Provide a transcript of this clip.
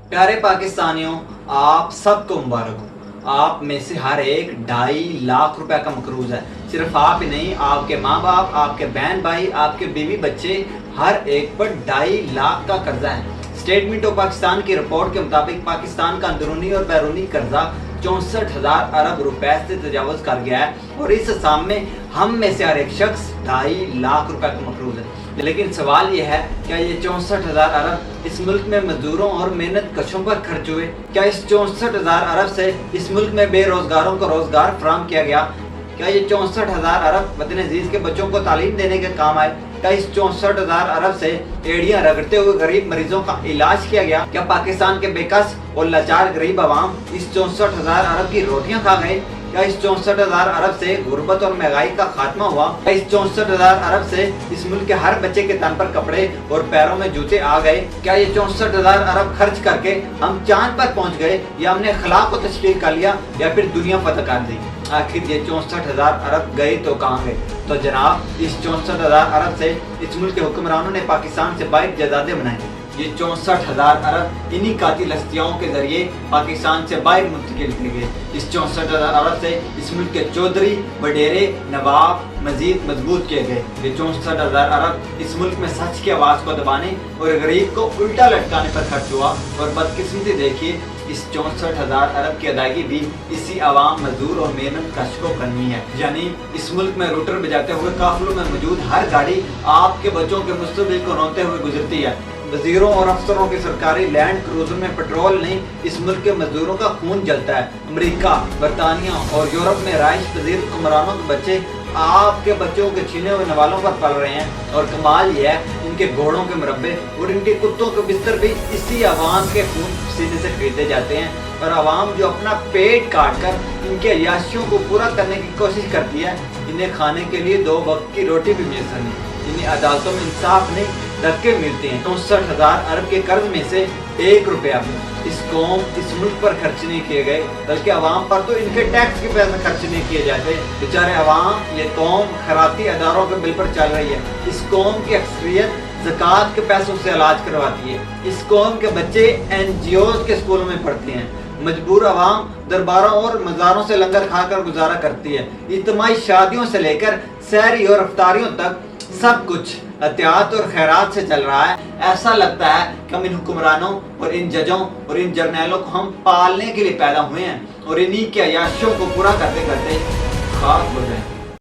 प्यारे पाकिस्तानियों, आप सबको मुबारक हो। आप में से हर एक 2.5 लाख रुपए का मकरूज है। सिर्फ आप ही नहीं, आपके माँ बाप, आपके बहन भाई, आपके बीवी बच्चे, हर एक पर 2.5 लाख का कर्जा है। स्टेटमेंट ऑफ पाकिस्तान की रिपोर्ट के मुताबिक पाकिस्तान का अंदरूनी और बैरूनी कर्जा 64,000 अरब रुपए से तजावज़ कर गया है और इस हिसाब में हम में से हर एक शख्स 2.5 लाख रुपए का मकरूज है। लेकिन सवाल यह है, क्या ये 64,000 अरब इस मुल्क में मजदूरों और मेहनत कशों पर खर्च हुए? क्या इस 64,000 अरब से इस मुल्क में बेरोजगारों को रोजगार फराहम किया गया? क्या ये 64,000 अरब वतन अजीज के बच्चों को तालीम देने के काम आए? क्या इस 64,000 अरब से एड़ियां रगड़ते हुए गरीब मरीजों का इलाज किया गया? क्या पाकिस्तान के बेकस और लाचार गरीब आवाम इस 64,000 अरब की रोटियां खा गए? क्या इस 64,000 अरब से गुर्बत और महंगाई का खात्मा हुआ? क्या इस 64,000 अरब से इस मुल्क के हर बच्चे के तन पर कपड़े और पैरों में जूते आ गए? क्या ये 64,000 अरब खर्च करके हम चांद पर पहुंच गए, या हमने खला को तशकील कर लिया, या फिर दुनिया फतह कर दी? आखिर ये 64,000 अरब गए तो कहाँ गए? तो जनाब, इस 64,000 अरब से इस मुल्क के हुक्मरानों ने पाकिस्तान से बाइक जायदादें बनाई। ये 64,000 अरब इन्हीं कातिल हस्तियों के जरिए पाकिस्तान से बाहर मुंतकिल किए गए। इस 64,000 अरब से इस मुल्क के चौधरी, वडेरे, नवाब मजीद मजबूत किए गए। ये 64,000 अरब इस मुल्क में सच की आवाज़ को दबाने और गरीब को उल्टा लटकाने पर खर्च हुआ। और बदकिस्मती देखिए, इस 64,000 अरब की अदायगी भी इसी आवाम, मजदूर और मेहनत कश को करनी है। यानी इस मुल्क में रूटर बजाते हुए काफिलों में मौजूद हर गाड़ी आपके बच्चों के मुस्तकबिल को रोते हुए गुजरती है। वजीरों और अफसरों की सरकारी लैंड क्रूजर में पेट्रोल नहीं, इस मुल्क के मजदूरों का खून जलता है। अमेरिका, बरतानिया और यूरोप में राइश पजीर हुक्मरानों के बच्चे आपके बच्चों के छीने हुए नवालों पर पल रहे हैं। और कमाल यह है, इनके घोड़ों के मुरब्बे और इनके कुत्तों के बिस्तर भी इसी आवाम के खून पसीने से खरीदे जाते हैं। और आवाम जो अपना पेट काट कर इनके अयाशियों को पूरा करने की कोशिश करती है, इन्हें खाने के लिए 2 वक्त की रोटी भी मैसर नहीं। इन्हें अदालतों में इंसाफ नहीं, धक्के मिलते हैं। 64,000 अरब के कर्ज में से 1 रुपया इस कौम, इस मुल्क पर खर्च नहीं किए गए, बल्कि अवाम पर तो इनके टैक्स के पैसे खर्च नहीं किए जाते। बेचारे अवाम, ये कौम खैराती अदारों के बिल पर चल रही है। इस कौम की अक्सरियत ज़कात के पैसों से इलाज करवाती है। इस कौम के बच्चे NGOs के स्कूलों में पढ़ते हैं। मजबूर अवाम दरबारों और मज़ारों से लंगर खाकर गुजारा करती है। इज्तिमाई शादियों से लेकर सहरी और अफ्तारियों तक सब कुछ एहतियात और खैरात से चल रहा है। ऐसा लगता है कि हम इन हुक्मरानों और इन जजों और इन जर्नैलों को हम पालने के लिए पैदा हुए हैं और इन्हीं के अयाशियों को पूरा करते करते खाक हो जाए।